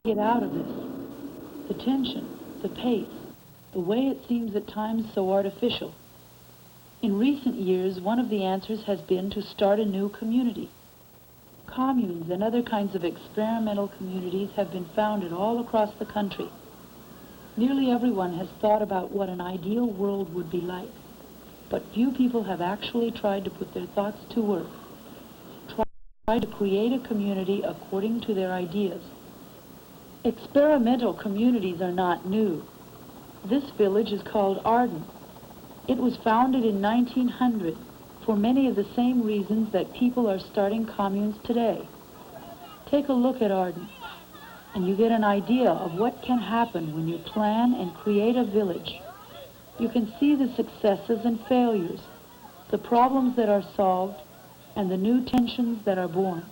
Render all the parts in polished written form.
get out of this? The tension, the pace, the way it seems at times so artificial. In recent years, one of the answers has been to start a new community. Communes and other kinds of experimental communities have been founded all across the country. Nearly everyone has thought about what an ideal world would be like, but few people have actually tried to put their thoughts to work, tried to create a community according to their ideas. Experimental communities are not new. This village is called Arden. It was founded in 1900 for many of the same reasons that people are starting communes today. Take a look at Arden, and you get an idea of what can happen when you plan and create a village. You can see the successes and failures, the problems that are solved, and the new tensions that are born.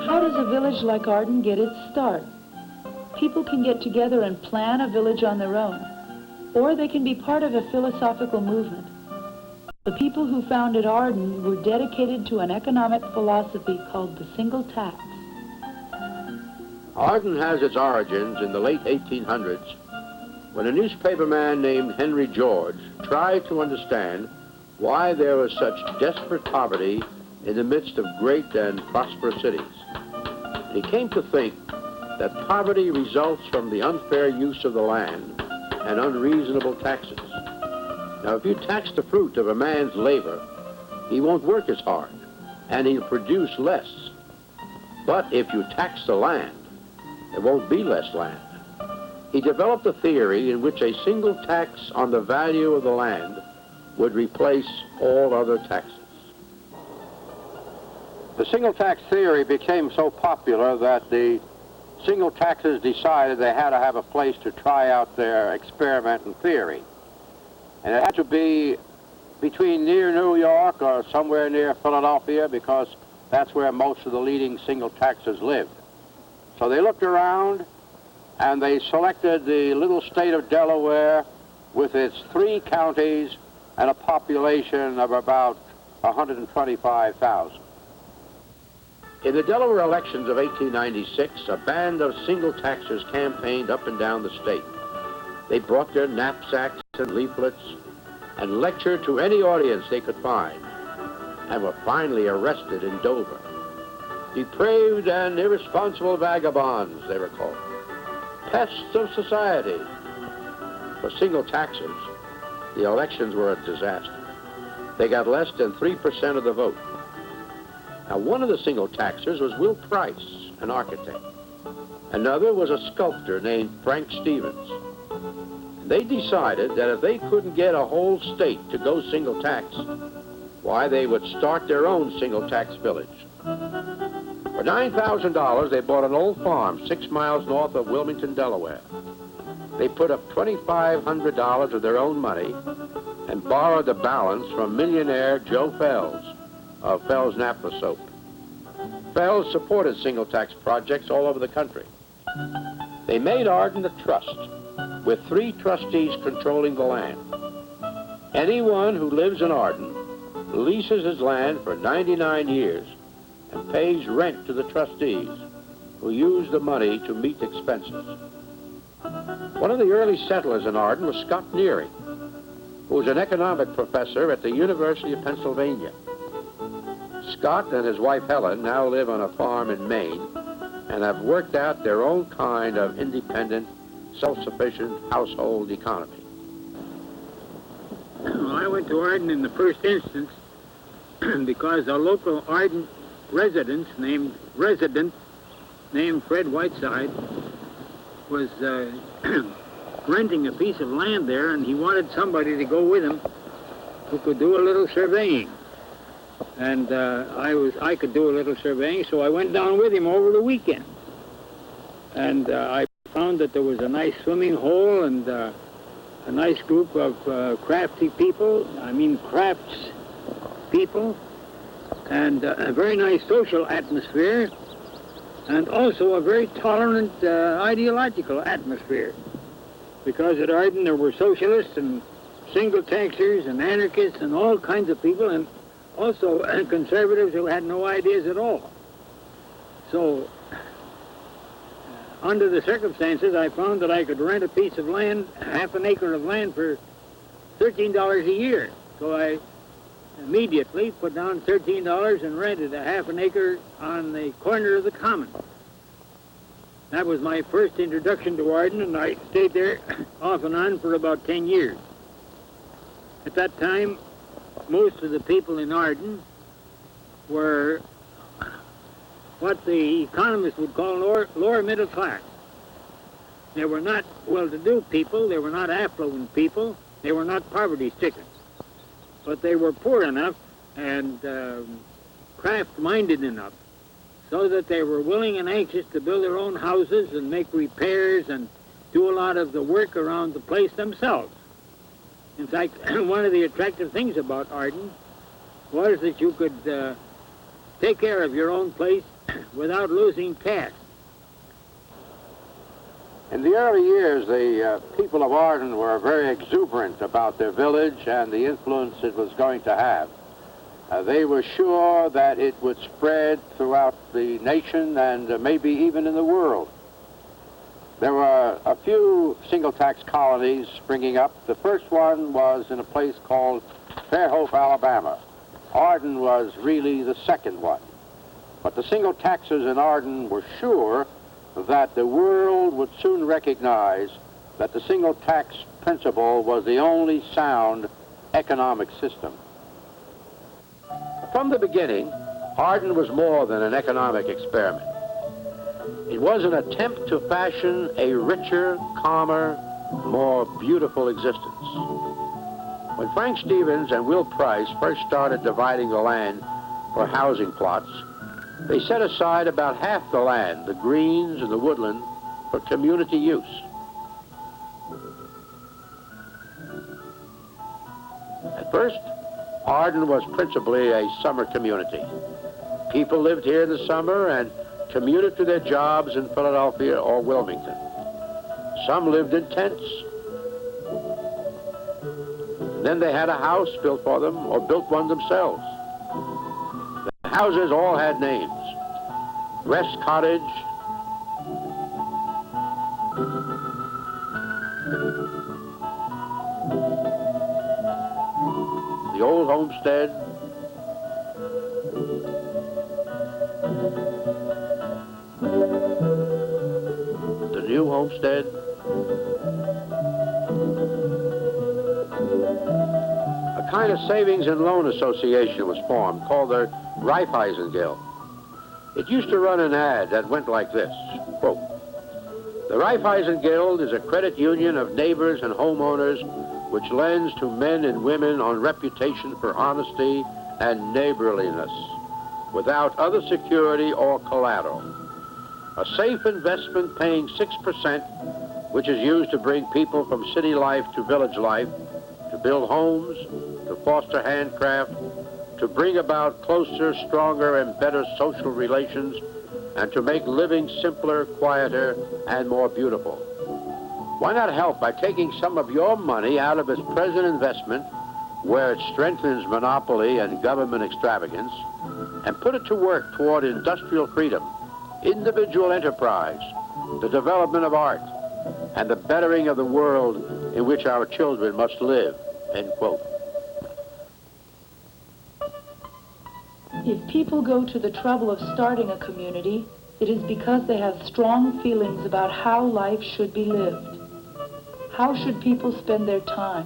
How does a village like Arden get its start? People can get together and plan a village on their own, or they can be part of a philosophical movement. The people who founded Arden were dedicated to an economic philosophy called the single tax. Arden has its origins in the late 1800s when a newspaperman named Henry George tried to understand why there was such desperate poverty in the midst of great and prosperous cities. He came to think that poverty results from the unfair use of the land and unreasonable taxes. Now, if you tax the fruit of a man's labor, he won't work as hard, and he'll produce less. But if you tax the land, there won't be less land. He developed a theory in which a single tax on the value of the land would replace all other taxes. The single tax theory became so popular that the single taxes decided they had to have a place to try out their experiment and theory. And it had to be between near New York or somewhere near Philadelphia, because that's where most of the leading single taxers lived. So they looked around and they selected the little state of Delaware with its 3 counties and a population of about 125,000. In the Delaware elections of 1896, a band of single taxers campaigned up and down the state. They brought their knapsacks and leaflets and lectured to any audience they could find, and were finally arrested in Dover. Depraved and irresponsible vagabonds, they were called. Pests of society. For single taxers, the elections were a disaster. They got less than 3% of the vote. Now, one of the single taxers was Will Price, an architect. Another was a sculptor named Frank Stevens. They decided that if they couldn't get a whole state to go single tax, why, they would start their own single tax village. For $9,000, they bought an old farm 6 miles north of Wilmington, Delaware. They put up $2,500 of their own money and borrowed the balance from millionaire Joe Fells of Fells Naphtha Soap. Fells supported single tax projects all over the country. They made Arden a trust with 3 trustees controlling the land. Anyone who lives in Arden leases his land for 99 years and pays rent to the trustees, who use the money to meet expenses. One of the early settlers in Arden was Scott Nearing, who was an economic professor at the University of Pennsylvania. Scott and his wife Helen now live on a farm in Maine and have worked out their own kind of independent, self-sufficient household economy. Well, I went to Arden in the first instance because a local Arden resident named Fred Whiteside was renting a piece of land there, and he wanted somebody to go with him who could do a little surveying. And I could do a little surveying, so I went down with him over the weekend. And I found that there was a nice swimming hole and a nice group of crafty people, crafts people, and a very nice social atmosphere. and also a very tolerant ideological atmosphere. Because at Arden there were socialists and single taxers and anarchists and all kinds of people, and also conservatives who had no ideas at all. So, under the circumstances, I found that I could rent a piece of land, half an acre of land, for $13 a year. So I immediately put down $13 and rented a half an acre on the corner of the common. That was my first introduction to Arden, and I stayed there off and on for about 10 years. At that time, most of the people in Arden were what the economists would call lower middle class. They were not well-to-do people, they were not affluent people, they were not poverty-stricken. But they were poor enough and craft-minded enough so that they were willing and anxious to build their own houses and make repairs and do a lot of the work around the place themselves. In fact, one of the attractive things about Arden was that you could take care of your own place without losing caste. In the early years, the people of Arden were very exuberant about their village and the influence it was going to have. They were sure that it would spread throughout the nation and maybe even in the world. There were a few single tax colonies springing up. The first one was in a place called Fairhope, Alabama. Arden was really the second one. But the single taxers in Arden were sure that the world would soon recognize that the single tax principle was the only sound economic system. From the beginning, Arden was more than an economic experiment. It was an attempt to fashion a richer, calmer, more beautiful existence. When Frank Stevens and Will Price first started dividing the land for housing plots, they set aside about half the land, the greens and the woodland, for community use. At first, Arden was principally a summer community. People lived here in the summer and commuted to their jobs in Philadelphia or Wilmington. Some lived in tents. Then they had a house built for them or built one themselves. The houses all had names. West Cottage, the Old Homestead, the New Homestead, a kind of savings and loan association was formed called the Raiffeisen Guild. It used to run an ad that went like this, quote, "The Raiffeisen Guild is a credit union of neighbors and homeowners which lends to men and women on reputation for honesty and neighborliness, without other security or collateral. A safe investment paying 6%, which is used to bring people from city life to village life, to build homes, to foster handcraft, to bring about closer, stronger, and better social relations, and to make living simpler, quieter, and more beautiful. Why not help by taking some of your money out of its present investment, where it strengthens monopoly and government extravagance, and put it to work toward industrial freedom, individual enterprise, the development of art, and the bettering of the world in which our children must live," end quote. If people go to the trouble of starting a community, it is because they have strong feelings about how life should be lived. How should people spend their time?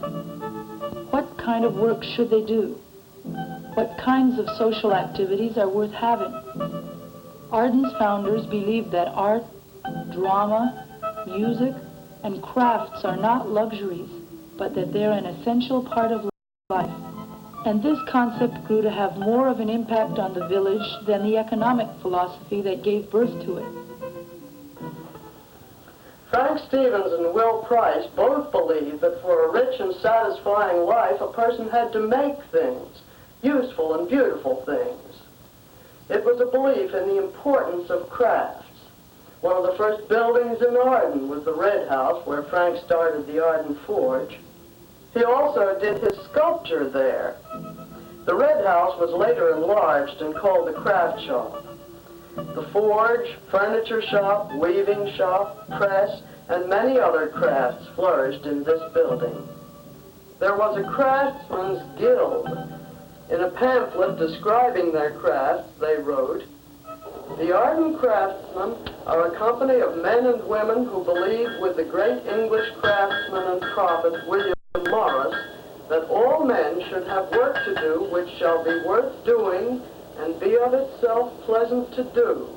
What kind of work should they do? What kinds of social activities are worth having? Arden's founders believed that art, drama, music, and crafts are not luxuries, but that they're an essential part of life. And this concept grew to have more of an impact on the village than the economic philosophy that gave birth to it. Frank Stevens and Will Price both believed that for a rich and satisfying life, a person had to make things, useful and beautiful things. It was a belief in the importance of crafts. One of the first buildings in Arden was the Red House, where Frank started the Arden Forge. He also did his sculpture there. The Red House was later enlarged and called the Craft Shop. The forge, furniture shop, weaving shop, press, and many other crafts flourished in this building. There was a craftsman's guild. In a pamphlet describing their crafts, they wrote, "The Arden craftsmen are a company of men and women who believe with the great English craftsman and prophet William Morris that all men should have work to do which shall be worth doing and be of itself pleasant to do,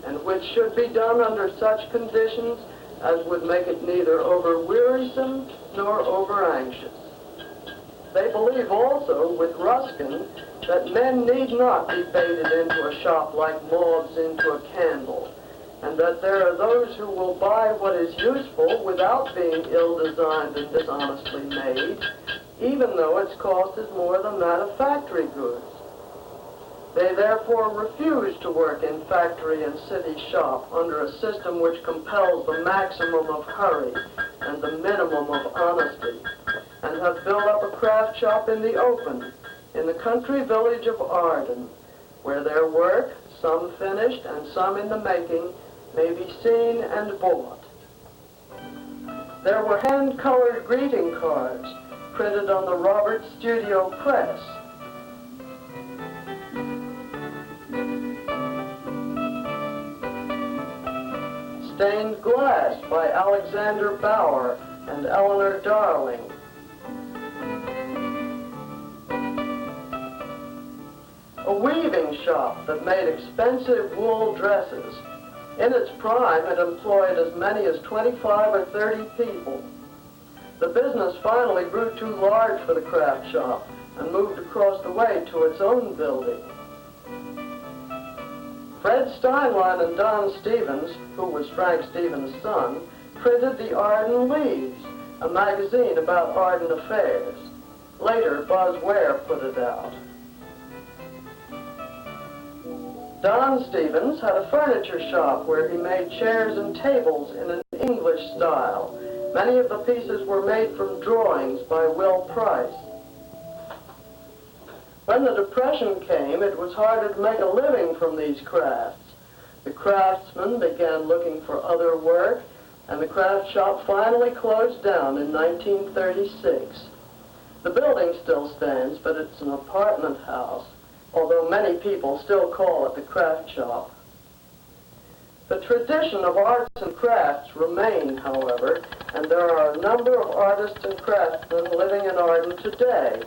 and which should be done under such conditions as would make it neither over wearisome nor over anxious." They believe also, with Ruskin, that men need not be baited into a shop like moths into a candle, and that there are those who will buy what is useful without being ill-designed and dishonestly made, even though its cost is more than that of factory goods. They therefore refuse to work in factory and city shop under a system which compels the maximum of hurry and the minimum of honesty, and have built up a craft shop in the open, in the country village of Arden, where their work, some finished and some in the making, may be seen and bought. There were hand-colored greeting cards printed on the Robert Studio press. Stained glass by Alexander Bauer and Eleanor Darling. A weaving shop that made expensive wool dresses. In its prime, it employed as many as 25 or 30 people. The business finally grew too large for the craft shop and moved across the way to its own building. Fred Steinlein and Don Stevens, who was Frank Stevens' son, printed the Arden Leads, a magazine about Arden affairs. Later, Buzz Ware put it out. Don Stevens had a furniture shop where he made chairs and tables in an English style. Many of the pieces were made from drawings by Will Price. When the Depression came, it was harder to make a living from these crafts. The craftsmen began looking for other work, and the craft shop finally closed down in 1936. The building still stands, but it's an apartment house, although many people still call it the craft shop. The tradition of arts and crafts remain, however, and there are a number of artists and craftsmen living in Arden today.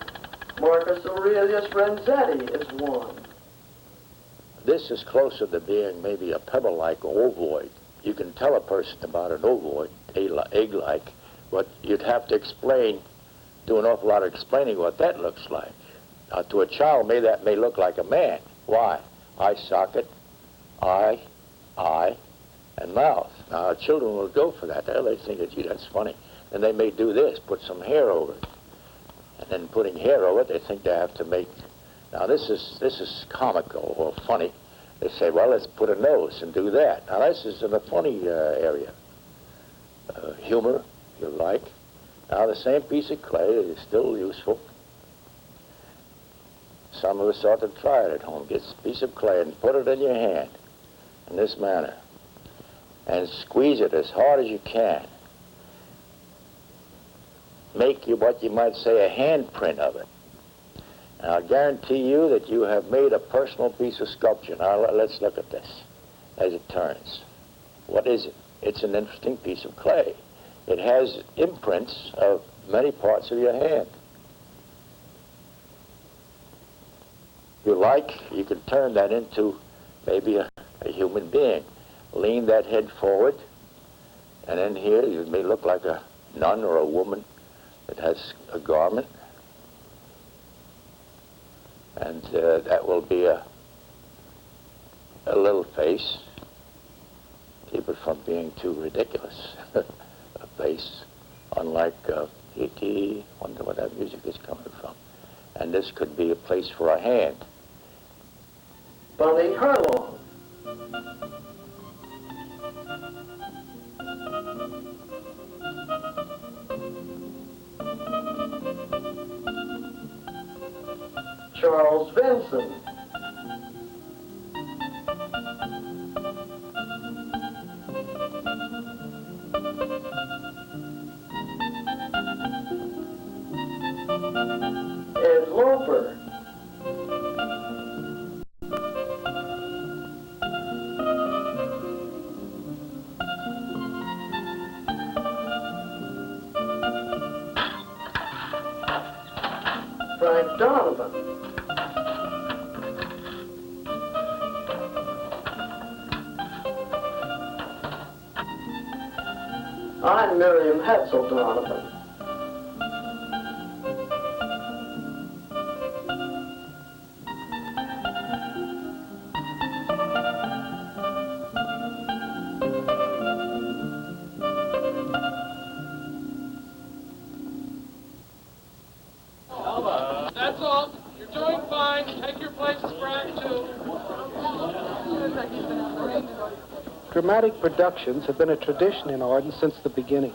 Marcus Aurelius Renzetti is one. This is closer to being maybe a pebble-like ovoid. You can tell a person about an ovoid, egg-like, but you'd have to explain, do an awful lot of explaining what that looks like. To a child, that may look like a man. Why? Eye socket, eye, and mouth. Now, children will go for that. They think that, gee, that's funny. And they may do this, put some hair over it. And then putting hair over it, they think they have to make... Now, this is comical or funny. They say, well, let's put a nose and do that. Now, this is in the funny area. Humor, if you like. Now, the same piece of clay is still useful. Some of us ought to try it at home. Get a piece of clay and put it in your hand in this manner and squeeze it as hard as you can. Make what you might say a handprint of it. And I'll guarantee you that you have made a personal piece of sculpture. Now let's look at this as it turns. What is it? It's an interesting piece of clay. It has imprints of many parts of your hand. If you like, you can turn that into maybe a human being. Lean that head forward, and in here you may look like a nun or a woman that has a garment. And that will be a little face. Keep it from being too ridiculous. A face, unlike E.T., wonder where that music is coming from. And this could be a place for a hand. Bunny Hurlong. Charles Vinson. Ed Loper. Frank Donovan. I'm Miriam Hetzel Donovan. That's all. You're doing fine. Take your places, Frank, too. Dramatic productions have been a tradition in Arden since the beginning.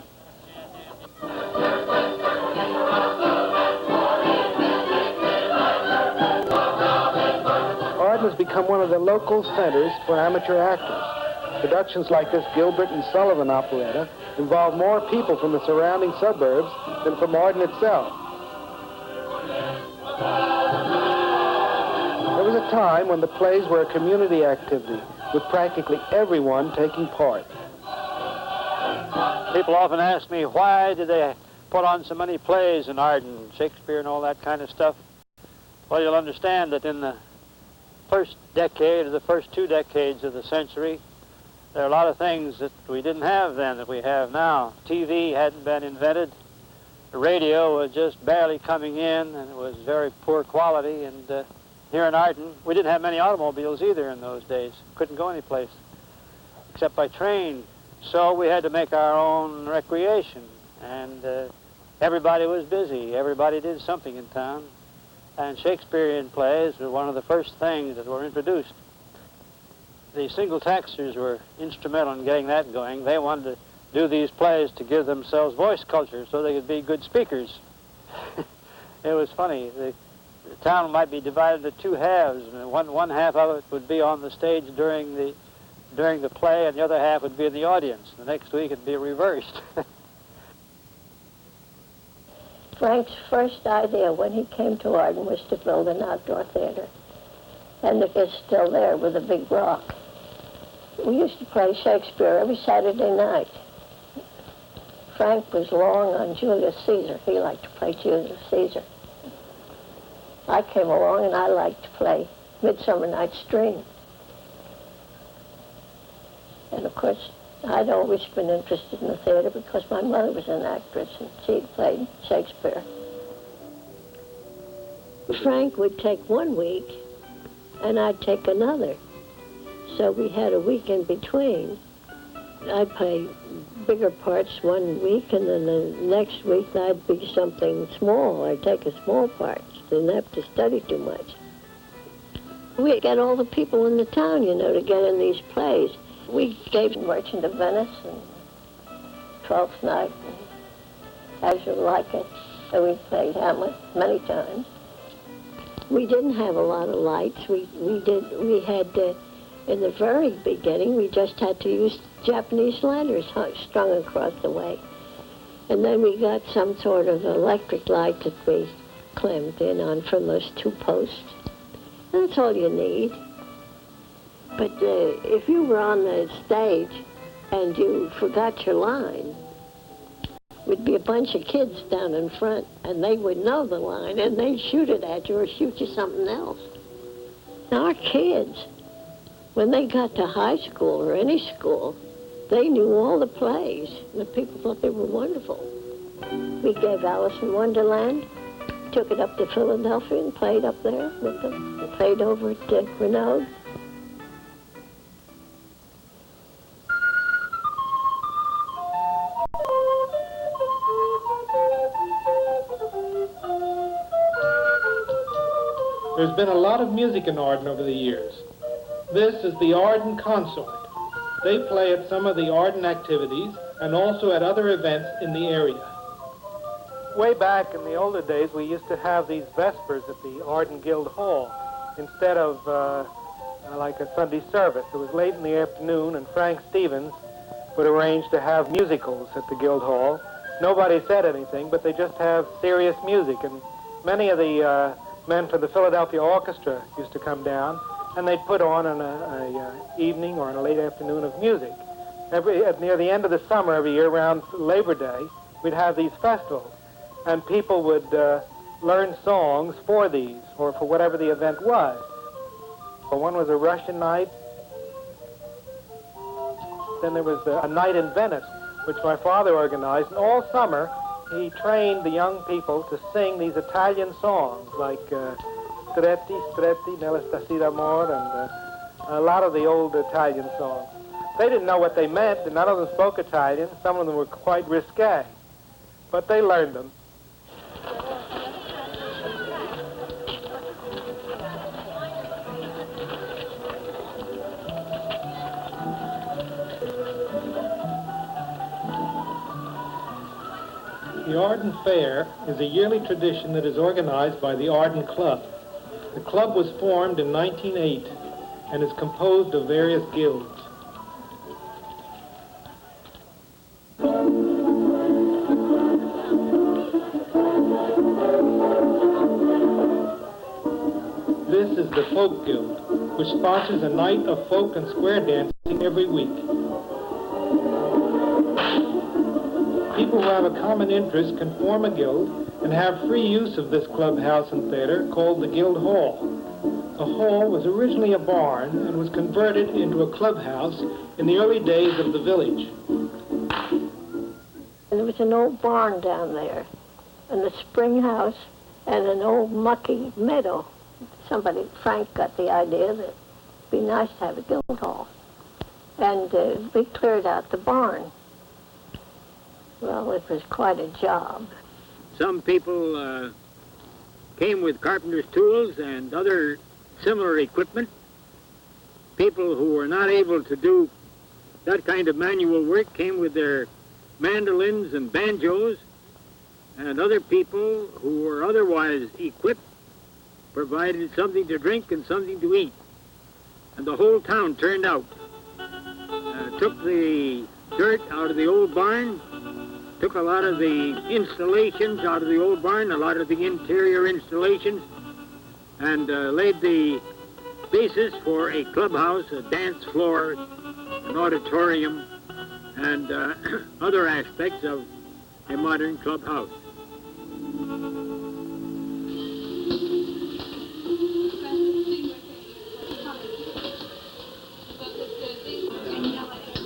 Arden has become one of the local centers for amateur actors. Productions like this Gilbert and Sullivan operetta involve more people from the surrounding suburbs than from Arden itself. There was a time when the plays were a community activity, with practically everyone taking part. People often ask me, why did they put on so many plays in Arden, Shakespeare and all that kind of stuff? Well, you'll understand that in the first decade, or the first 2 decades of the century, there are a lot of things that we didn't have then that we have now. TV hadn't been invented. The radio was just barely coming in, and it was very poor quality. And here in Arden, we didn't have many automobiles either in those days. Couldn't go anyplace except by train. So we had to make our own recreation. And everybody was busy. Everybody did something in town. And Shakespearean plays were one of the first things that were introduced. The single taxers were instrumental in getting that going. They wanted to do these plays to give themselves voice culture so they could be good speakers. It was funny. The town might be divided into 2 halves. One half of it would be on the stage during the play, and the other half would be in the audience. The next week it'd be reversed. Frank's first idea when he came to Arden was to build an outdoor theater. And it's still there with a big rock. We used to play Shakespeare every Saturday night. Frank was long on Julius Caesar. He liked to play Julius Caesar. I came along and I liked to play Midsummer Night's Dream. And of course, I'd always been interested in the theater because my mother was an actress and she played Shakespeare. Frank would take 1 week and I'd take another. So we had a week in between. I'd play bigger parts 1 week, and then the next week I'd be something small. I'd take a small part. Didn't have to study too much. We'd get all the people in the town, you know, to get in these plays. We gave Merchant of Venice and Twelfth Night and As You Like It. And we played Hamlet many times. We didn't have a lot of lights. We had, in the very beginning, we just had to use Japanese lanterns strung across the way. And then we got some sort of electric light that we clammed in on from those 2 posts. That's all you need. But if you were on the stage and you forgot your line, would be a bunch of kids down in front, and they would know the line, and they'd shoot it at you or shoot you something else. Now, our kids, when they got to high school or any school, they knew all the plays. The people thought they were wonderful. We gave Alice in Wonderland, took it up to Philadelphia and played up there with them. We played over at Renaud. There's been a lot of music in Arden over the years. This is the Arden Consort, They play at some of the Arden activities and also at other events in the area. Way back in the older days, we used to have these vespers at the Arden Guild Hall instead of like a Sunday service. It was late in the afternoon, and Frank Stevens would arrange to have musicals at the Guild Hall. Nobody said anything, but they just have serious music, and many of the men from the Philadelphia Orchestra used to come down, and they'd put on an evening or a late afternoon of music. Near the end of the summer every year, around Labor Day, we'd have these festivals, and people would learn songs for these, or for whatever the event was. One was a Russian night. Then there was a night in Venice, which my father organized, and all summer he trained the young people to sing these Italian songs, like Stretti, Stretti, Nella Stasi d'Amore, and a lot of the old Italian songs. They didn't know what they meant, and none of them spoke Italian. Some of them were quite risque, but they learned them. The Arden Fair is a yearly tradition that is organized by the Arden Club. The club was formed in 1908 and is composed of various guilds. This is the Folk Guild, which sponsors a night of folk and square dancing every week. People who have a common interest can form a guild and have free use of this clubhouse and theater called the Guild Hall. The hall was originally a barn and was converted into a clubhouse in the early days of the village. There was an old barn down there, and a spring house, and an old mucky meadow. Frank got the idea that it'd be nice to have a guild hall. And we cleared out the barn. Well, it was quite a job. Some people came with carpenter's tools and other similar equipment. People who were not able to do that kind of manual work came with their mandolins and banjos, and other people who were otherwise equipped provided something to drink and something to eat. And the whole town turned out, took the dirt out of the old barn, took a lot of the installations out of the old barn, a lot of the interior installations, and laid the basis for a clubhouse, a dance floor, an auditorium, and other aspects of a modern clubhouse.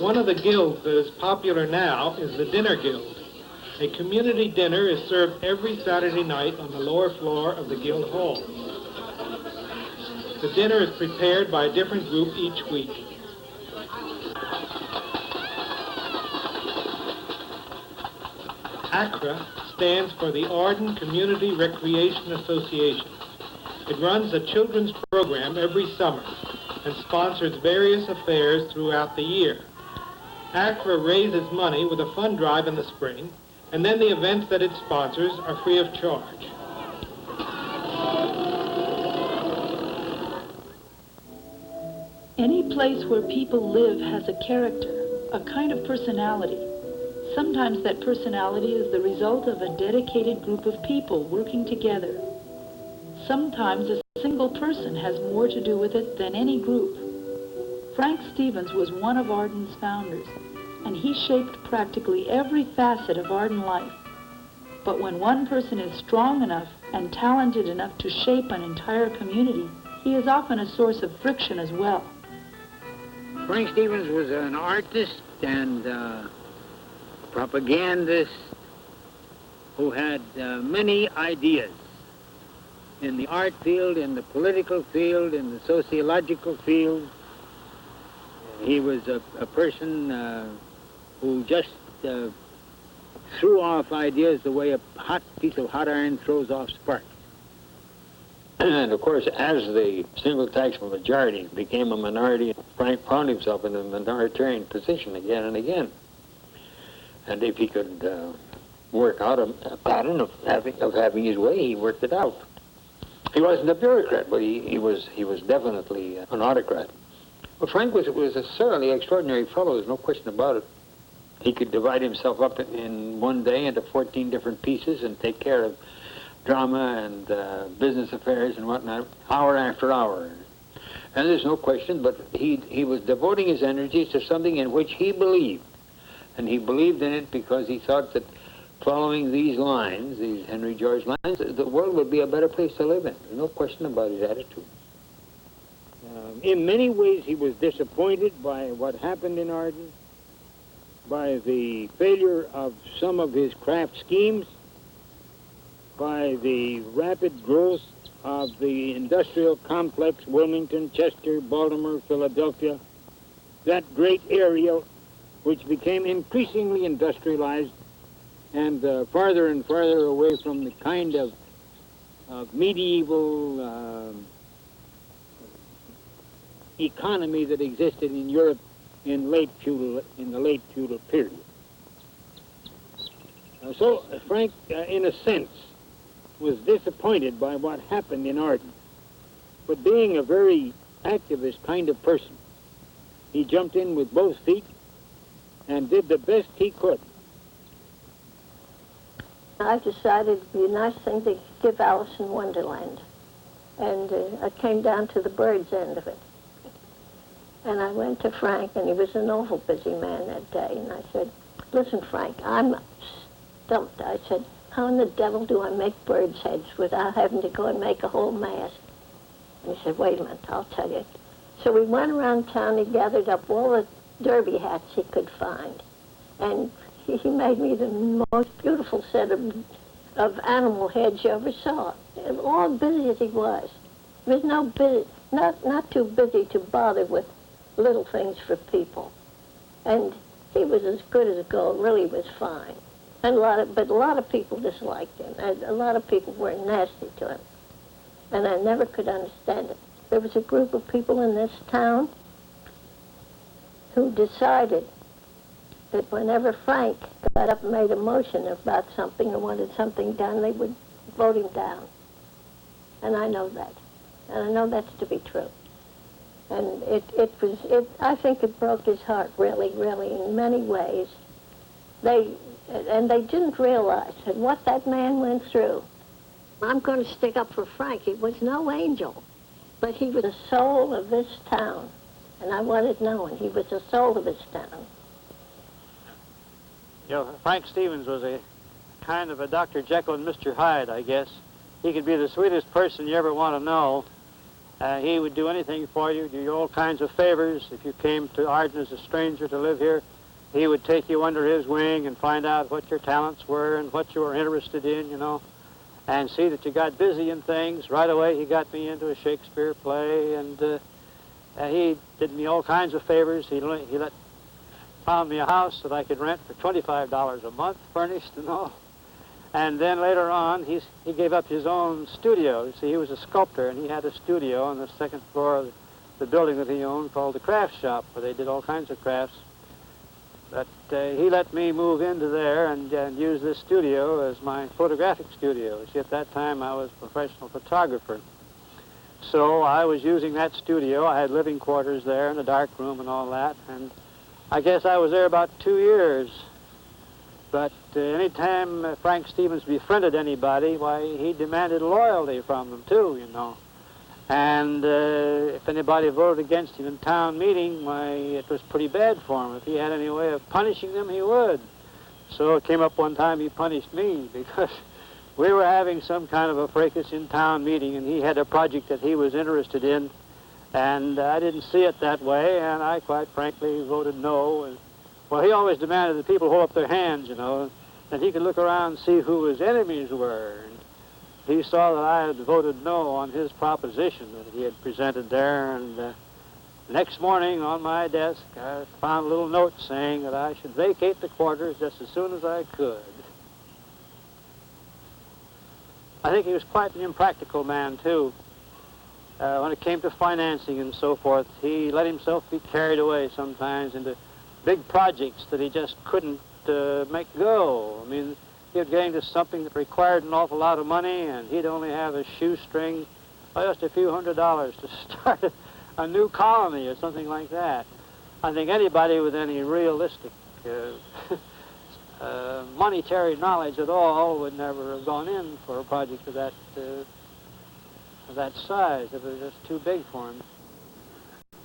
One of the guilds that is popular now is the Dinner Guild. A community dinner is served every Saturday night on the lower floor of the Guild Hall. The dinner is prepared by a different group each week. ACRA stands for the Arden Community Recreation Association. It runs a children's program every summer and sponsors various affairs throughout the year. ACRA raises money with a fund drive in the spring, and then the events that it sponsors are free of charge. Any place where people live has a character, a kind of personality. Sometimes that personality is the result of a dedicated group of people working together. Sometimes a single person has more to do with it than any group. Frank Stevens was one of Arden's founders, and he shaped practically every facet of Arden life. But when one person is strong enough and talented enough to shape an entire community, he is often a source of friction as well. Frank Stevens was an artist and propagandist who had many ideas in the art field, in the political field, in the sociological field. He was a person who just threw off ideas the way a hot piece of hot iron throws off sparks. And of course, as the single taxable majority became a minority, Frank found himself in a minoritarian position again and again. And if he could work out a pattern of having his way, he worked it out. He wasn't a bureaucrat, but he was definitely an autocrat. Well, Frank was a thoroughly extraordinary fellow, there's no question about it. He could divide himself up in one day into 14 different pieces and take care of drama and business affairs and whatnot, hour after hour. And there's no question, but he was devoting his energies to something in which he believed. And he believed in it because he thought that following these lines, these Henry George lines, the world would be a better place to live in. There's no question about his attitude. In many ways, he was disappointed by what happened in Arden, by the failure of some of his craft schemes, by the rapid growth of the industrial complex, Wilmington, Chester, Baltimore, Philadelphia, that great area which became increasingly industrialized and farther and farther away from the kind of medieval economy that existed in Europe in the late feudal period. So Frank, in a sense, was disappointed by what happened in Arden. But being a very activist kind of person, he jumped in with both feet and did the best he could. I decided it'd be a nice thing to give Alice in Wonderland. And I came down to the Birds end of it. And I went to Frank, and he was an awful busy man that day. And I said, listen, Frank, I'm stumped. I said, how in the devil do I make birds' heads without having to go and make a whole mask? And he said, wait a minute, I'll tell you. So we went around town, he gathered up all the derby hats he could find. And he made me the most beautiful set of animal heads you ever saw. And all busy as he was. He was not too busy to bother with little things for people. And he was as good as gold, really was fine. And but a lot of people disliked him. And a lot of people were nasty to him. And I never could understand it. There was a group of people in this town who decided that whenever Frank got up and made a motion about something or wanted something done, they would vote him down. And I know that. And I know that's to be true. And I think it broke his heart, really, really, in many ways. They didn't realize that what that man went through. I'm going to stick up for Frank. He was no angel, but he was the soul of this town. And I wanted known. He was the soul of this town. You know, Frank Stevens was a kind of a Dr. Jekyll and Mr. Hyde, I guess. He could be the sweetest person you ever want to know. He would do anything for you, do you all kinds of favors. If you came to Arden as a stranger to live here, he would take you under his wing and find out what your talents were and what you were interested in, you know, and see that you got busy in things. Right away, he got me into a Shakespeare play, and he did me all kinds of favors. He found me a house that I could rent for $25 a month, furnished and all. And then later on, he gave up his own studio. You see, he was a sculptor, and he had a studio on the second floor of the building that he owned called the Craft Shop, where they did all kinds of crafts. But he let me move into there and use this studio as my photographic studio. You see, at that time, I was a professional photographer. So I was using that studio. I had living quarters there and a dark room and all that. And I guess I was there about 2 years. But anytime Frank Stevens befriended anybody, why, he demanded loyalty from them, too, you know. And if anybody voted against him in town meeting, why, it was pretty bad for him. If he had any way of punishing them, he would. So it came up one time he punished me because we were having some kind of a fracas in town meeting, and he had a project that he was interested in, and I didn't see it that way, and I quite frankly voted no. And, well, he always demanded that people hold up their hands, you know, and he could look around and see who his enemies were. And he saw that I had voted no on his proposition that he had presented there, and the next morning on my desk I found a little note saying that I should vacate the quarters just as soon as I could. I think he was quite an impractical man, too. when it came to financing and so forth, he let himself be carried away sometimes into big projects that he just couldn't make go. I mean, he'd get into something that required an awful lot of money, and he'd only have a shoestring, just a few $100s to start a new colony or something like that. I think anybody with any realistic monetary knowledge at all would never have gone in for a project of that size. It was just too big for him.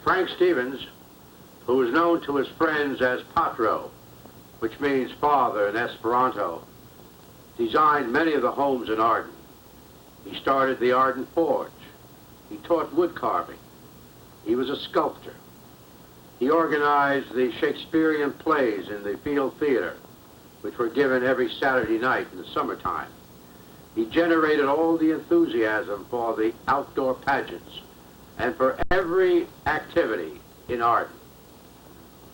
Frank Stevens, who was known to his friends as Patro, which means father in Esperanto, designed many of the homes in Arden. He started the Arden Forge. He taught wood carving. He was a sculptor. He organized the Shakespearean plays in the Field Theater, which were given every Saturday night in the summertime. He generated all the enthusiasm for the outdoor pageants and for every activity in Arden.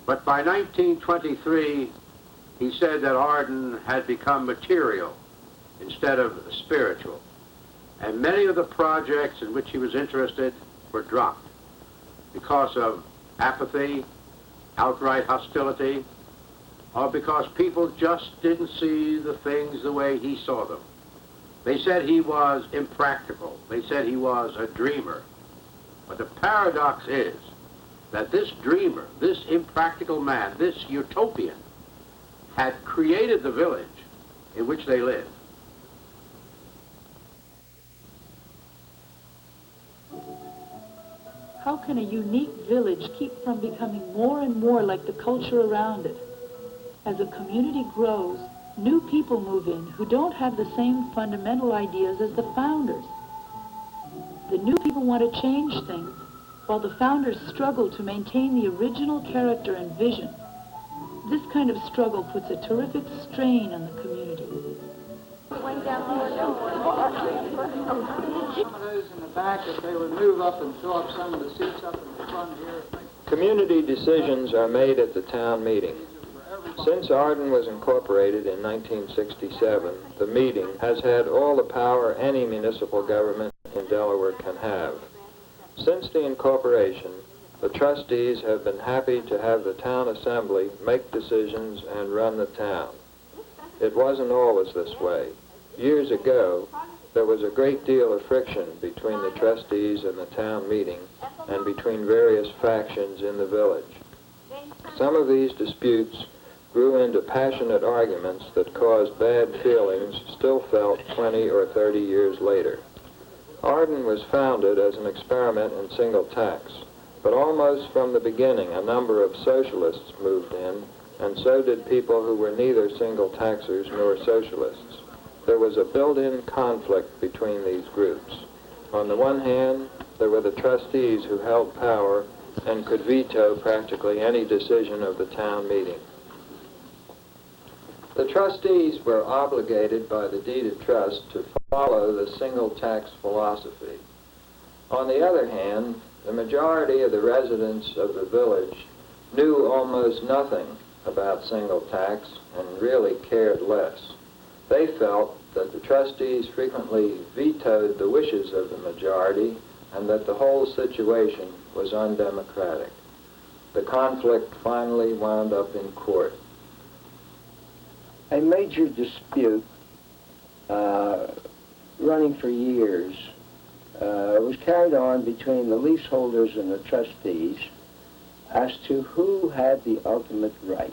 But by 1923, he said that Arden had become material instead of spiritual, and many of the projects in which he was interested were dropped because of apathy, outright hostility, or because people just didn't see the things the way he saw them. They said he was impractical. They said he was a dreamer. But the paradox is that this dreamer, this impractical man, this utopian, had created the village in which they lived. How can a unique village keep from becoming more and more like the culture around it? As a community grows, new people move in who don't have the same fundamental ideas as the founders. The new people want to change things, while the founders struggle to maintain the original character and vision. This kind of struggle puts a terrific strain on the community. In the back, if they would move up and fill up some of the seats up in the front here. Community decisions are made at the town meeting. Since Arden was incorporated in 1967, the meeting has had all the power any municipal government in Delaware can have. Since the incorporation, the trustees have been happy to have the town assembly make decisions and run the town. It wasn't always this way. Years ago, there was a great deal of friction between the trustees and the town meeting and between various factions in the village. Some of these disputes grew into passionate arguments that caused bad feelings still felt 20 or 30 years later. Arden was founded as an experiment in single tax, but almost from the beginning a number of socialists moved in, and so did people who were neither single taxers nor socialists. There was a built-in conflict between these groups. On the one hand, there were the trustees who held power and could veto practically any decision of the town meeting. The trustees were obligated by the deed of trust to follow the single tax philosophy. On the other hand, the majority of the residents of the village knew almost nothing about single tax and really cared less. They felt that the trustees frequently vetoed the wishes of the majority and that the whole situation was undemocratic. The conflict finally wound up in court. A major dispute running for years was carried on between the leaseholders and the trustees as to who had the ultimate right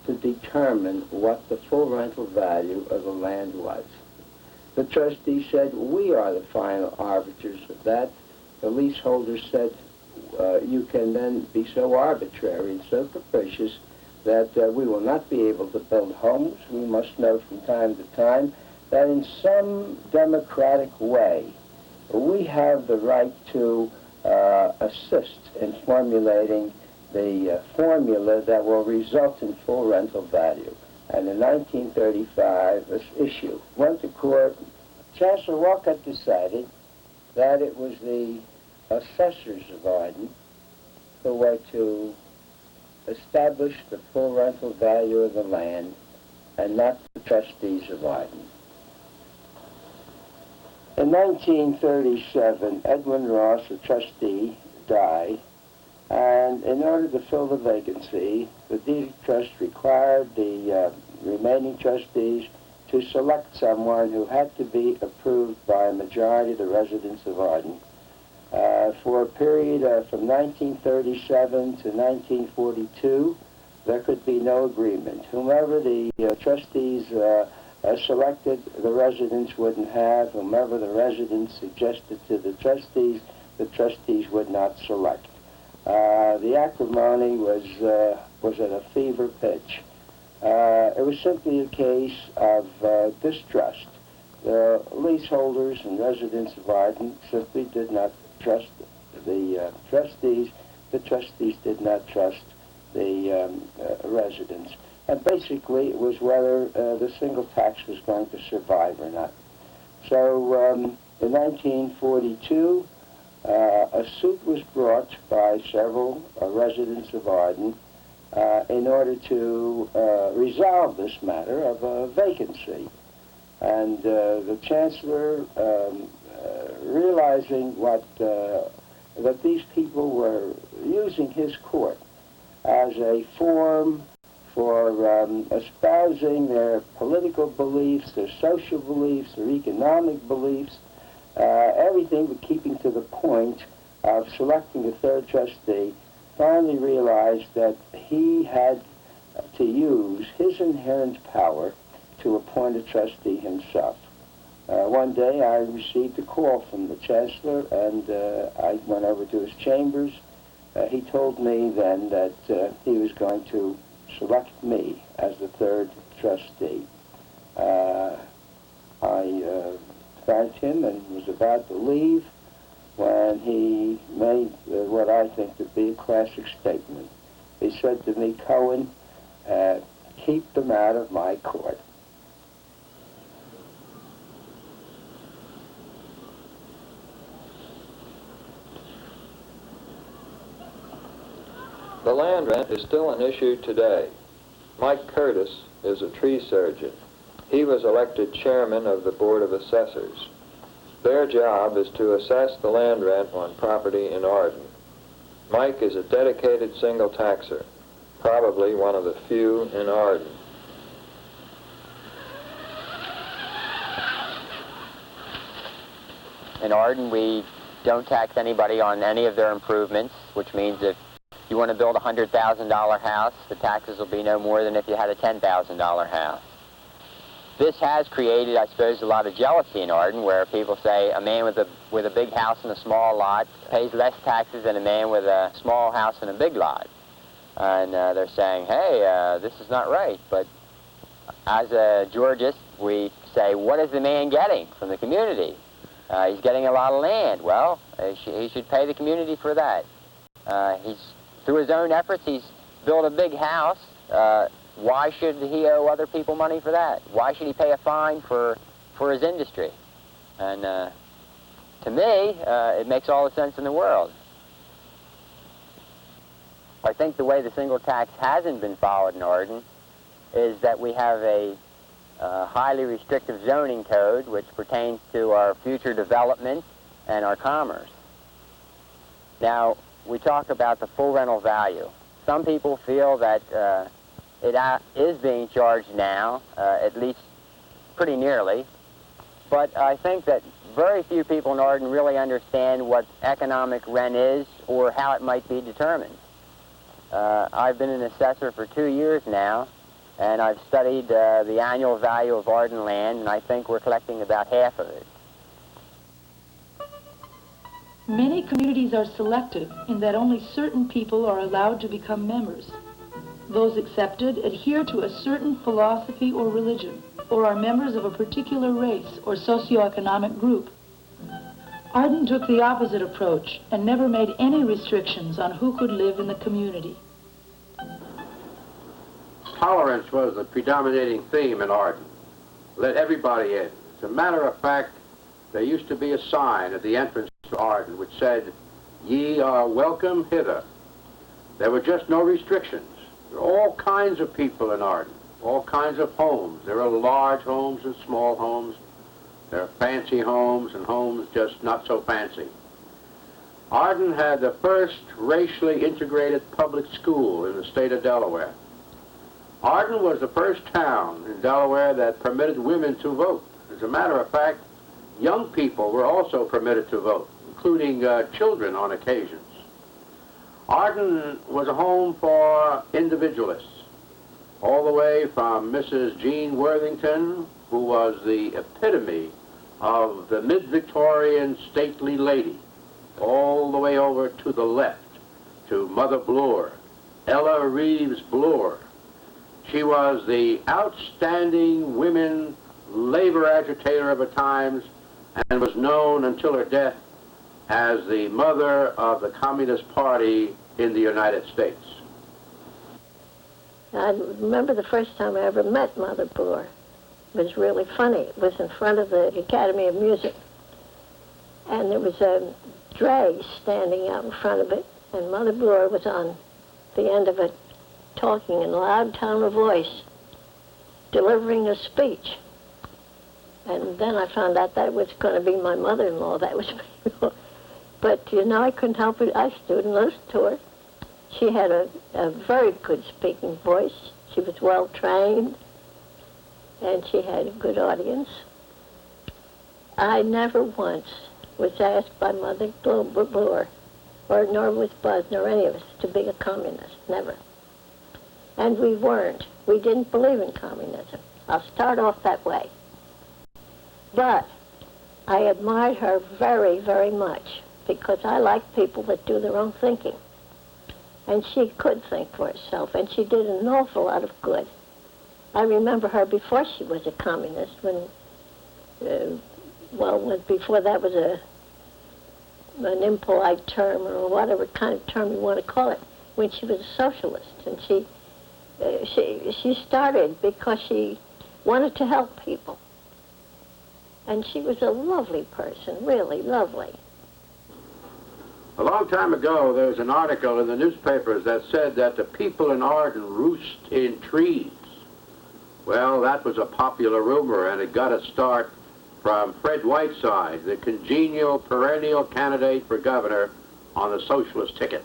to determine what the full rental value of the land was. The trustees said, we are the final arbiters of that. The leaseholders said, you can then be so arbitrary and so capricious that we will not be able to build homes. We must know from time to time that in some democratic way, we have the right to assist in formulating the formula that will result in full rental value. And in 1935, this issue went to court. Chancellor Walcott decided that it was the assessors of Arden who were to establish the full rental value of the land and not the trustees of Arden. In 1937, Edwin Ross, a trustee, died, and in order to fill the vacancy, the deed of trust required the remaining trustees to select someone who had to be approved by a majority of the residents of Arden. For a period from 1937 to 1942, there could be no agreement. Whomever the trustees selected, the residents wouldn't have. Whomever the residents suggested to the trustees would not select. The acrimony was at a fever pitch. It was simply a case of distrust. The leaseholders and residents of Arden simply did not trust the trustees. The trustees did not trust the residents. And basically, it was whether the single tax was going to survive or not. So in 1942, a suit was brought by several residents of Arden in order to resolve this matter of a vacancy. And the chancellor, realizing that these people were using his court as a forum for espousing their political beliefs, their social beliefs, their economic beliefs, everything but keeping to the point of selecting a third trustee, finally realized that he had to use his inherent power to appoint a trustee himself. One day I received a call from the chancellor, and I went over to his chambers. He told me then that he was going to select me as the third trustee. I thanked him and was about to leave when he made what I think to be a classic statement. He said to me, "Cohen, keep them out of my court." The land rent is still an issue today. Mike Curtis is a tree surgeon. He was elected chairman of the Board of Assessors. Their job is to assess the land rent on property in Arden. Mike is a dedicated single taxer, probably one of the few in Arden. In Arden, we don't tax anybody on any of their improvements, which means if you want to build a $100,000 house, the taxes will be no more than if you had a $10,000 house. This has created, I suppose, a lot of jealousy in Arden, where people say a man with a big house and a small lot pays less taxes than a man with a small house and a big lot. And they're saying, hey, this is not right. But as a Georgist, we say, what is the man getting from the community? He's getting a lot of land. Well, he should pay the community for that. Through his own efforts, he's built a big house. Why should he owe other people money for that? Why should he pay a fine for his industry? And to me, it makes all the sense in the world. I think the way the single tax hasn't been followed in Arden is that we have a highly restrictive zoning code which pertains to our future development and our commerce. Now, we talk about the full rental value. Some people feel that it is being charged now, at least pretty nearly, but I think that very few people in Arden really understand what economic rent is or how it might be determined. I've been an assessor for 2 years now, and I've studied the annual value of Arden land, and I think we're collecting about half of it. Many communities are selective in that only certain people are allowed to become members. Those accepted adhere to a certain philosophy or religion, or are members of a particular race or socioeconomic group. Arden took the opposite approach and never made any restrictions on who could live in the community. Tolerance was the predominating theme in Arden. Let everybody in. As a matter of fact, there used to be a sign at the entrance to Arden which said, "Ye are welcome hither." There were just no restrictions. There are all kinds of people in Arden, all kinds of homes. There are large homes and small homes. There are fancy homes and homes just not so fancy. Arden had the first racially integrated public school in the state of Delaware. Arden was the first town in Delaware that permitted women to vote. As a matter of fact, young people were also permitted to vote, including children on occasions. Arden was a home for individualists, all the way from Mrs. Jean Worthington, who was the epitome of the mid-Victorian stately lady, all the way over to the left, to Mother Bloor, Ella Reeves Bloor. She was the outstanding women labor agitator of her times and was known until her death as the mother of the Communist Party in the United States. I remember the first time I ever met Mother Bloor. It was really funny. It was in front of the Academy of Music. And there was a drag standing out in front of it, and Mother Bloor was on the end of it, talking in a loud tone of voice, delivering a speech. And then I found out that was going to be my mother-in-law. That was me. But, you know, I couldn't help it. I stood and listened to her. She had a very good speaking voice. She was well-trained, and she had a good audience. I never once was asked by Mother Bloor, nor was Buzz, nor any of us, to be a communist. Never. And we weren't. We didn't believe in communism. I'll start off that way. But I admired her very, very much because I like people that do their own thinking. And she could think for herself, and she did an awful lot of good. I remember her before she was a communist, before that was an impolite term or whatever kind of term you want to call it, when she was a socialist. And she started because she wanted to help people. And she was a lovely person, really lovely. A long time ago, there was an article in the newspapers that said that the people in Arden roost in trees. Well, that was a popular rumor, and it got a start from Fred Whiteside, the congenial perennial candidate for governor on the socialist ticket.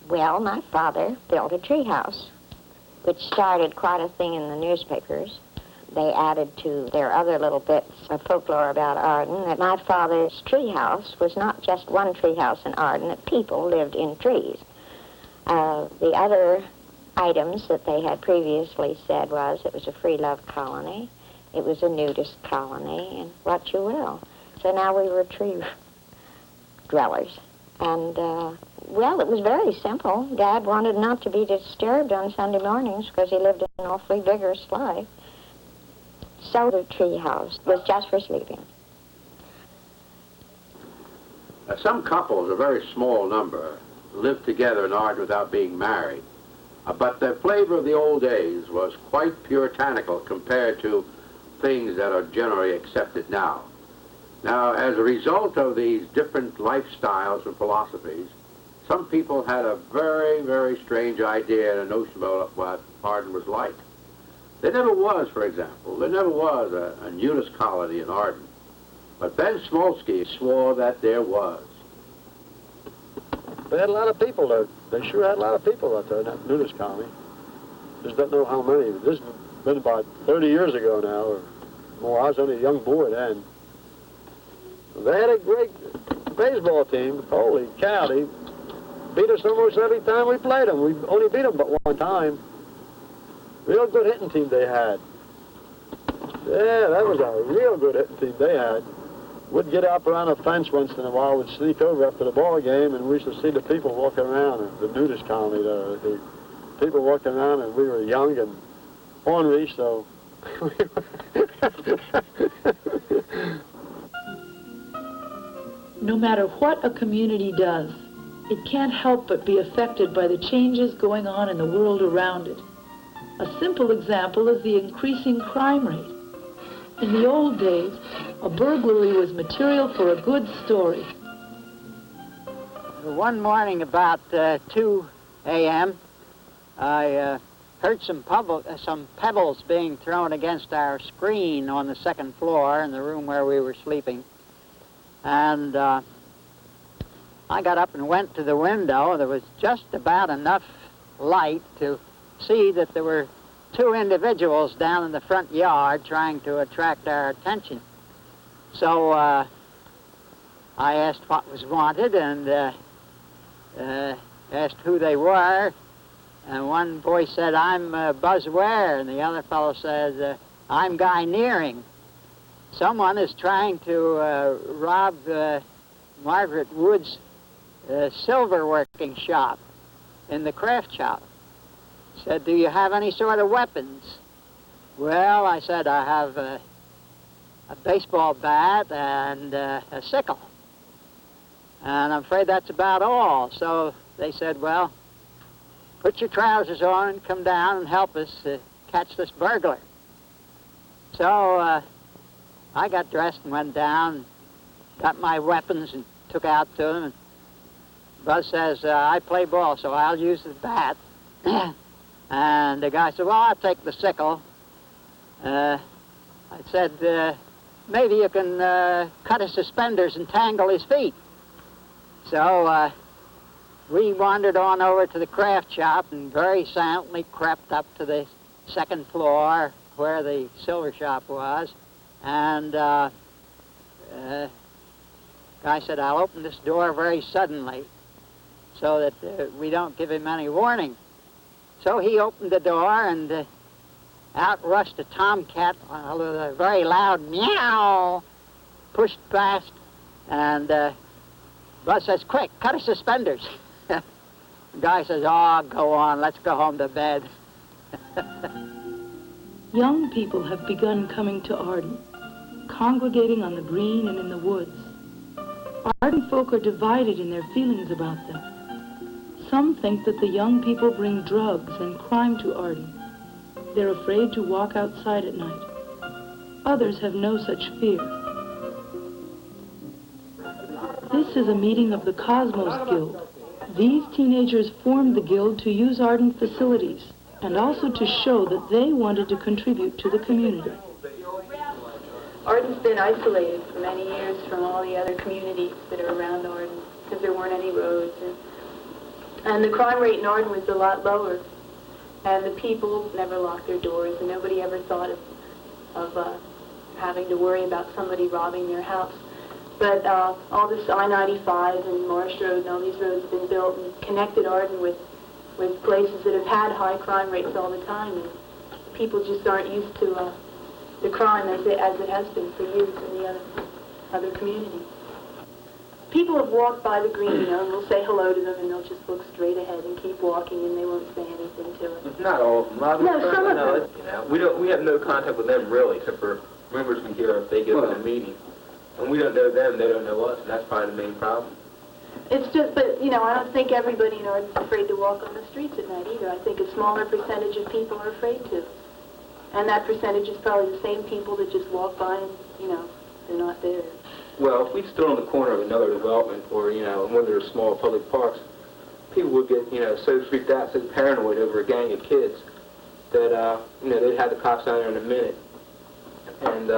Well, my father built a tree house, which started quite a thing in the newspapers. They added to their other little bits of folklore about Arden that my father's tree house was not just one tree house in Arden, that people lived in trees. The other items that they had previously said was it was a free love colony, it was a nudist colony, and what you will. So now we were tree dwellers. And, well, it was very simple. Dad wanted not to be disturbed on Sunday mornings because he lived an awfully vigorous life. So the tree house was just for sleeping. Some couples, a very small number, lived together in Arden without being married. But the flavor of the old days was quite puritanical compared to things that are generally accepted now. Now, as a result of these different lifestyles and philosophies, some people had a very, very strange idea and a notion about what Arden was like. There never was, for example, there never was a nudist colony in Arden. But Ben Smolsky swore that there was. They had a lot of people there. They sure had a lot of people out there in that nudist colony. Just don't know how many. This has been about 30 years ago now, or more. I was only a young boy then. They had a great baseball team. Holy cow, they beat us almost every time we played them. We only beat them but one time. Real good hitting team they had. Yeah, that was a real good hitting team they had. We'd get up around a fence once in a while. We'd sneak over after the ball game, and we should see the people walking around, the nudist colony there. The people walking around, and we were young and ornery, so... No matter what a community does, it can't help but be affected by the changes going on in the world around it. A simple example is the increasing crime rate. In the old days, a burglary was material for a good story. One morning about 2 a.m., I heard some pebbles being thrown against our screen on the second floor in the room where we were sleeping. And I got up and went to the window. There was just about enough light to see that there were two individuals down in the front yard trying to attract our attention. So I asked what was wanted and asked who they were. And one boy said, "I'm Buzz Ware," and the other fellow said, "I'm Guy Nearing. Someone is trying to rob Margaret Wood's silver working shop in the craft shop." Said, "Do you have any sort of weapons?" "Well," I said, "I have a baseball bat and a sickle. And I'm afraid that's about all." So they said, "Well, put your trousers on and come down and help us catch this burglar." So I got dressed and went down, got my weapons and took out to them. And Buzz says, "I play ball, so I'll use the bat." And the guy said, "Well, I'll take the sickle." I said, "Maybe you can cut his suspenders and tangle his feet." So we wandered on over to the craft shop and very silently crept up to the second floor where the silver shop was. And guy said, "I'll open this door very suddenly so that we don't give him any warning." So he opened the door, and out rushed a tomcat with a very loud meow, pushed past, and Buzz says, "Quick, cut his suspenders." The guy says, "Oh, go on, let's go home to bed." Young people have begun coming to Arden, congregating on the green and in the woods. Arden folk are divided in their feelings about them. Some think that the young people bring drugs and crime to Arden. They're afraid to walk outside at night. Others have no such fear. This is a meeting of the Cosmos Guild. These teenagers formed the guild to use Arden facilities and also to show that they wanted to contribute to the community. Arden's been isolated for many years from all the other communities that are around Arden because there weren't any roads. And the crime rate in Arden was a lot lower. And the people never locked their doors, and nobody ever thought of having to worry about somebody robbing their house. But all this I-95 and Marsh Road and all these roads have been built and connected Arden with places that have had high crime rates all the time. And people just aren't used to the crime as it has been for years in the other communities. People have walked by the green, and we'll say hello to them, and they'll just look straight ahead and keep walking, and they won't say anything to us. Not all of them. No, some of them. We have no contact with them really, except for rumors we hear if they get in a meeting. And we don't know them, they don't know us, and that's probably the main problem. It's just, but, I don't think everybody in Arden's afraid to walk on the streets at night either. I think a smaller percentage of people are afraid to. And that percentage is probably the same people that just walk by and, they're not there. Well, if we stood on the corner of another development or, in one of their small public parks, people would get, so freaked out, so paranoid over a gang of kids that, they'd have the cops down there in a minute. And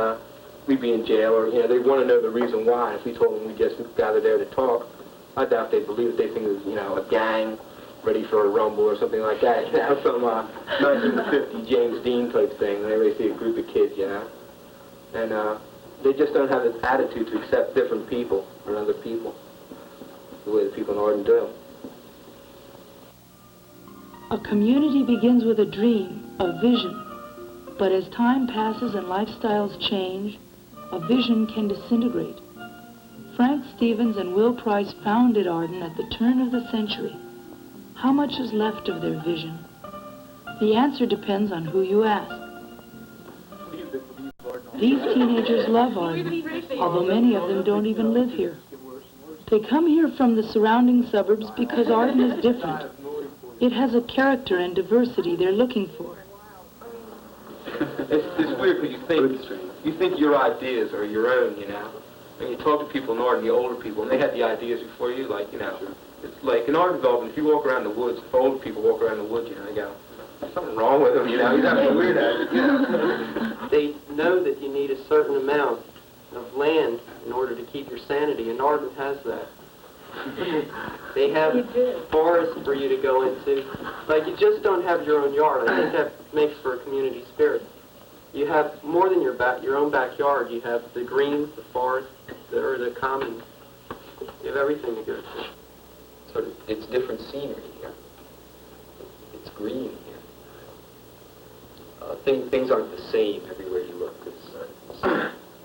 we'd be in jail, or, they'd want to know the reason why. If we told them we just gathered there to talk, I doubt they'd believe it. They think it was, a gang ready for a rumble or something like that. Some 1950 James Dean type thing. When they see a group of kids, And they just don't have this attitude to accept different people or other people, the way the people in Arden do. A community begins with a dream, a vision. But as time passes and lifestyles change, a vision can disintegrate. Frank Stevens and Will Price founded Arden at the turn of the century. How much is left of their vision? The answer depends on who you ask. These teenagers love Arden, although many of them don't even live here. They come here from the surrounding suburbs because Arden is different. It has a character and diversity they're looking for. It's weird because you think your ideas are your own, And you talk to people in Arden, the older people, and they had the ideas before you, it's like in Arden development, if you walk around the woods, if older people walk around the woods, they go, something wrong with him, you know. He's acting weird at it. Yeah. They know that you need a certain amount of land in order to keep your sanity, and Arden has that. They have forests for you to go into. Like, you just don't have your own yard. I think that makes for a community spirit. You have more than your own backyard. You have the greens, the forest, or the commons. You have everything to go to. Sort of, it's different scenery here. It's green here. Things aren't the same everywhere you look. There's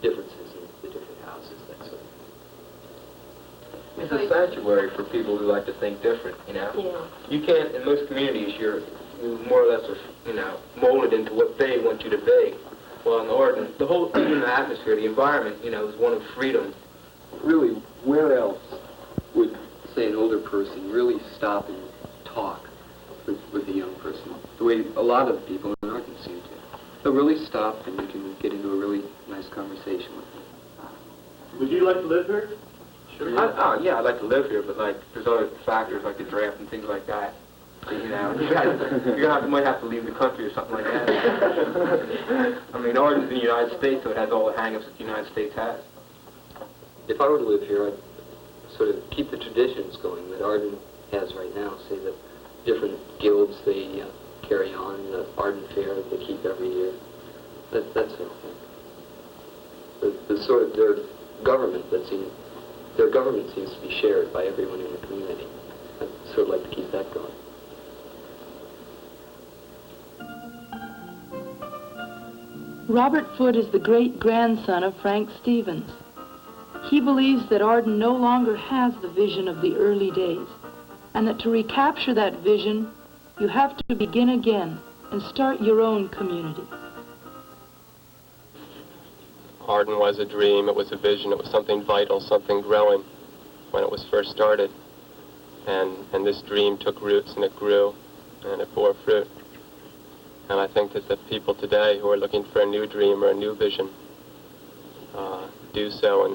differences in the different houses, that sort of thing. It's a sanctuary for people who like to think different, you know? Yeah. You can't, in most communities, you more or less are, you know, molded into what they want you to be. Well, in the Arden, the whole thing in the atmosphere, the environment, you know, is one of freedom. Really, where else would, say, an older person really stop and talk with a young person? The way a lot of people in Arden seem to. They'll really stop and you can get into a really nice conversation with them. Would you like to live here? Sure. Yeah, I'd like to live here, but like, there's other factors like the draft and things like that. You know, might have to leave the country or something like that. I mean, Arden's in the United States, so it has all the hang-ups that the United States has. If I were to live here, I'd sort of keep the traditions going that Arden has right now. Say the different guilds they carry on, the Arden Fair that they keep every year. That sort of thing. The sort of their government seems to be shared by everyone in the community. I'd sort of like to keep that going. Robert Foote is the great-grandson of Frank Stevens. He believes that Arden no longer has the vision of the early days, and that to recapture that vision, you have to begin again and start your own community. Arden was a dream, it was a vision, it was something vital, something growing when it was first started. And this dream took roots and it grew and it bore fruit. And I think that the people today who are looking for a new dream or a new vision do so in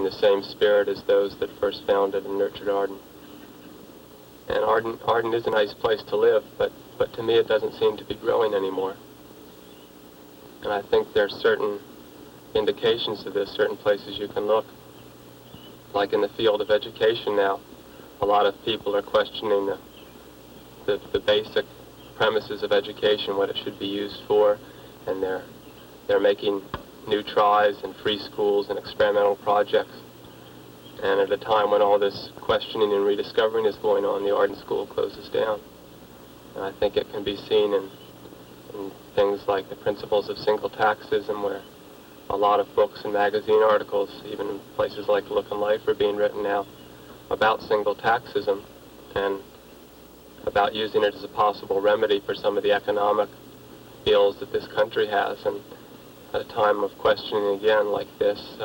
the same spirit as those that first founded and nurtured Arden. And Arden is a nice place to live, but to me it doesn't seem to be growing anymore. And I think there's certain indications of this, certain places you can look. Like in the field of education now, a lot of people are questioning the basic premises of education, what it should be used for, and they're making new tries and free schools and experimental projects. And at a time when all this questioning and rediscovering is going on, the Arden School closes down. And I think it can be seen in things like the principles of single taxism, where a lot of books and magazine articles, even in places like Look and Life, are being written now about single taxism and about using it as a possible remedy for some of the economic ills that this country has. And at a time of questioning again like this,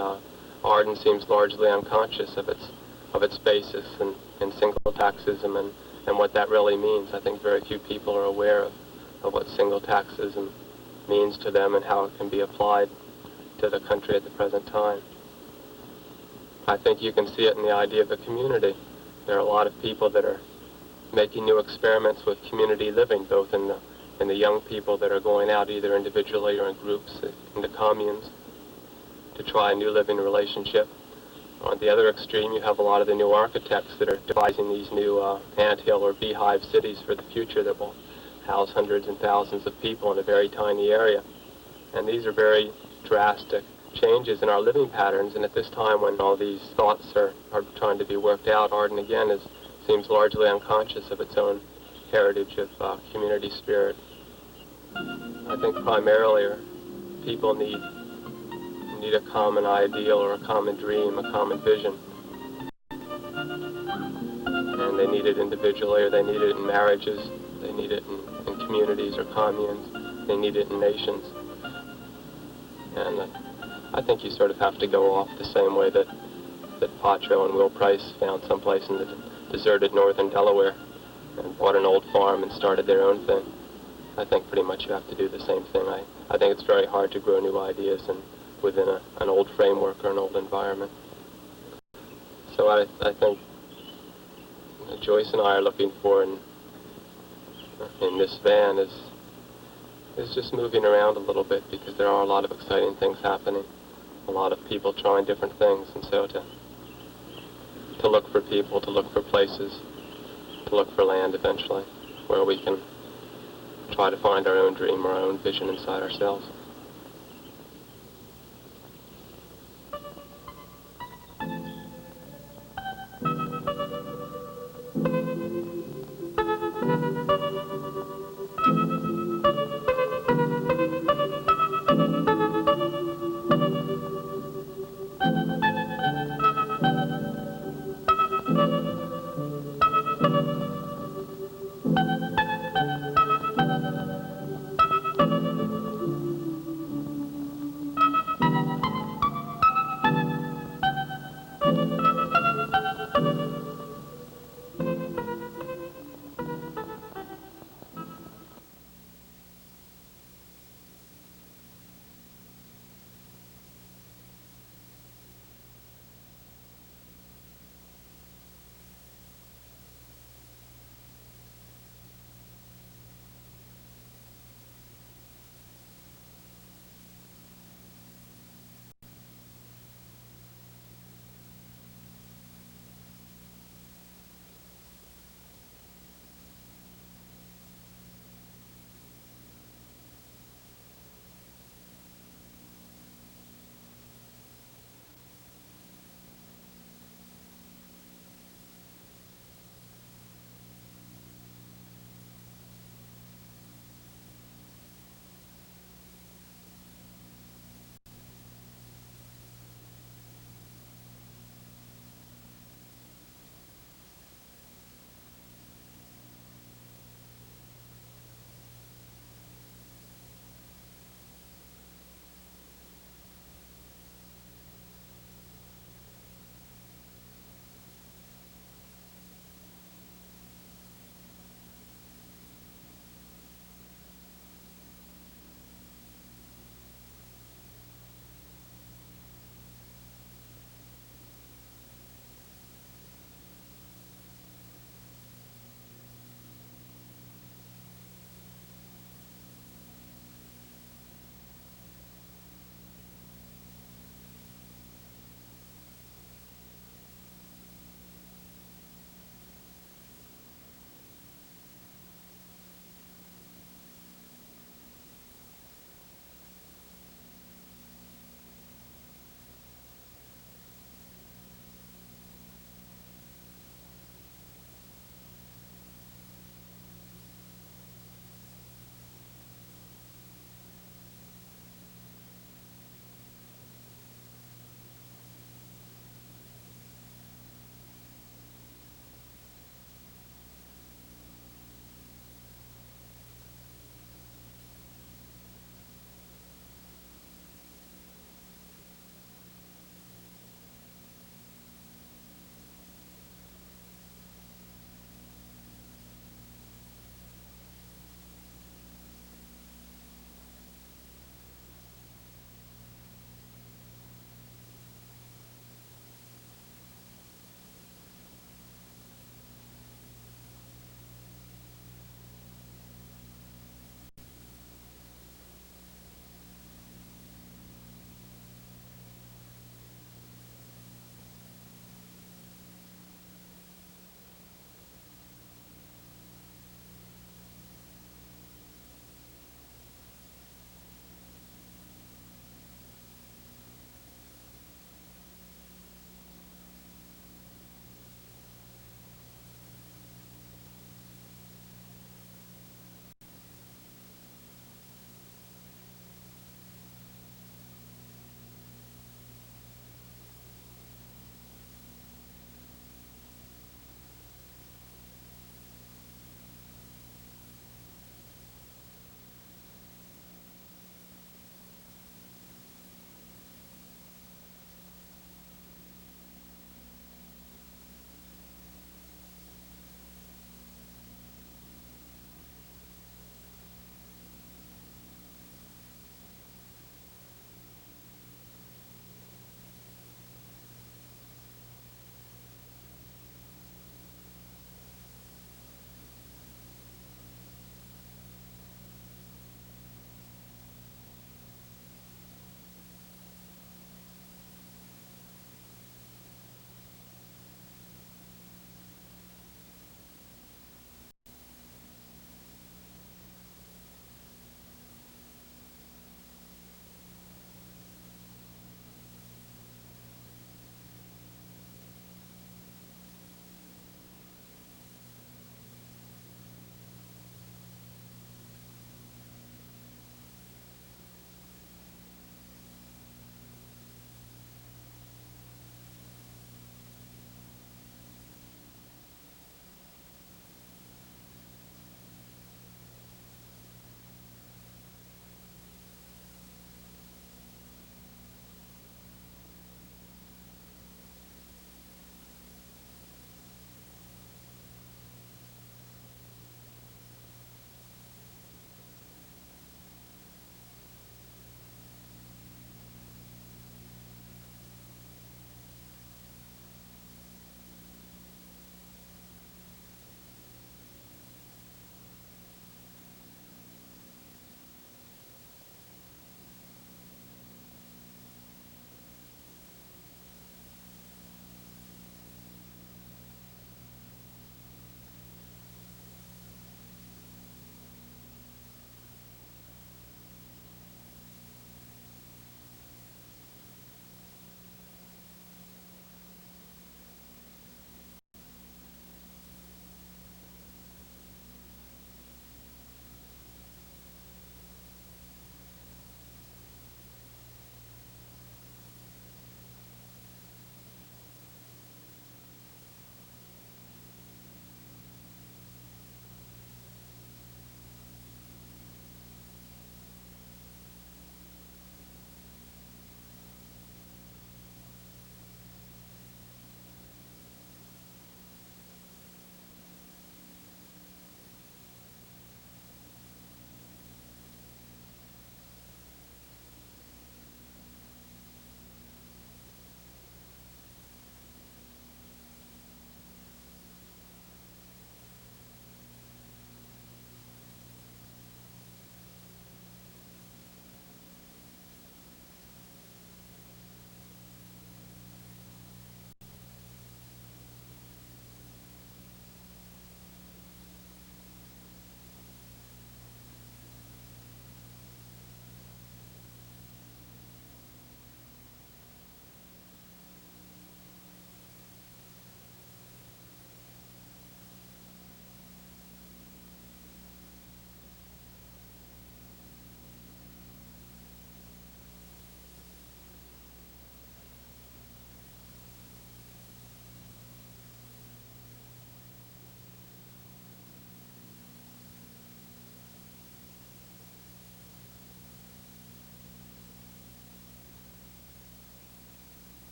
Arden seems largely unconscious of its basis in single taxism and what that really means. I think very few people are aware of what single taxism means to them and how it can be applied to the country at the present time. I think you can see it in the idea of a community. There are a lot of people that are making new experiments with community living, both in the young people that are going out either individually or in groups into communes to try a new living relationship. On the other extreme, you have a lot of the new architects that are devising these new anthill or beehive cities for the future that will house hundreds and thousands of people in a very tiny area. And these are very drastic changes in our living patterns, and at this time when all these thoughts are trying to be worked out, Arden again seems largely unconscious of its own heritage of community spirit. I think primarily people need a common ideal or a common dream, a common vision. And they need it individually, or they need it in marriages, they need it in communities or communes, they need it in nations. And I think you sort of have to go off the same way that Patro and Will Price found someplace in the deserted northern Delaware and bought an old farm and started their own thing. I think pretty much you have to do the same thing. I think it's very hard to grow new ideas within an old framework or an old environment. So I think Joyce and I are looking for in this van is just moving around a little bit, because there are a lot of exciting things happening, a lot of people trying different things, and so to look for people, to look for places, to look for land eventually, where we can try to find our own dream, our own vision inside ourselves.